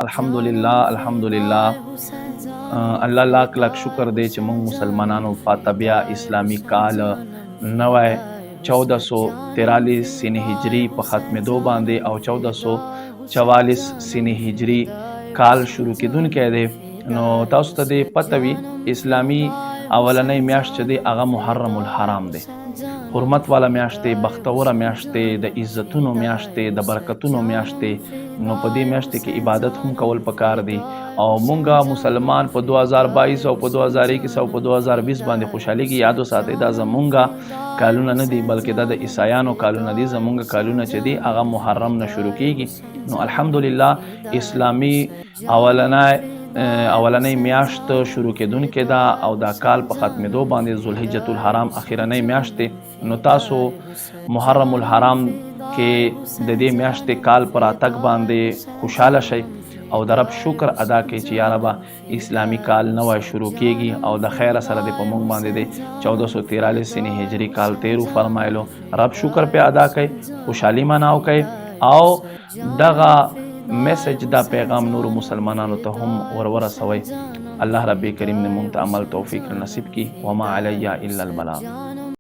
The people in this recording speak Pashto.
الحمدلله الله لاک لاک شکر دی چې موږ مسلمانانو پاته بیا اسلامی کال نوی 1443 سین هجری په ختمېدو باندې او 1444 سین هجری کال شروع کېدونکی دی. نو تاسو ته دې پته وي اسلامي اولنۍ میاشت چې دی هغه محرم الحرام دی، حرمت والا میاشت دی، بختوره میاشت دی، د عزتونو میاشت دی، د برکتونو میاشت دی. نو په دې میاشت کې عبادت هم کول پکار دی او مونږه مسلمان په 2022 او په 2021 او په 2020 باندې خوشحالي کې یاد وساتئ. دا زمونږه کالونه نه دي بلکې دا د عیسایانو کالونه دي. زمونږه کالونه چې دي هغه محرم نه شروع کیږي. نو الحمدلله اسلامي اولنۍ میاشت شروع کېدونکې ده او دا کال په ختمېدو باندې ذوالحجة الحرام اخرنۍ میاشت دی. نو تاسو محرم الحرام کې د دې میاشتې کال پر راتګ باندې خوشحاله شئ او د رب شکر ادا کړئ چې یا ربه اسلامي کال نوی شروع کیږي او د خیر سره د په موږ باندې د 1443 سین هجری کال تیرو فرمایلو. رب شکر په ادا کړئ، خوشحالي مناو کړئ او دغه میسج دا پیغام نور مسلمانانو ته هم ورسوئ. الله رب کریم دې موږ ته عمل توفیق نصیب کړي. وما علی الا البلاغ.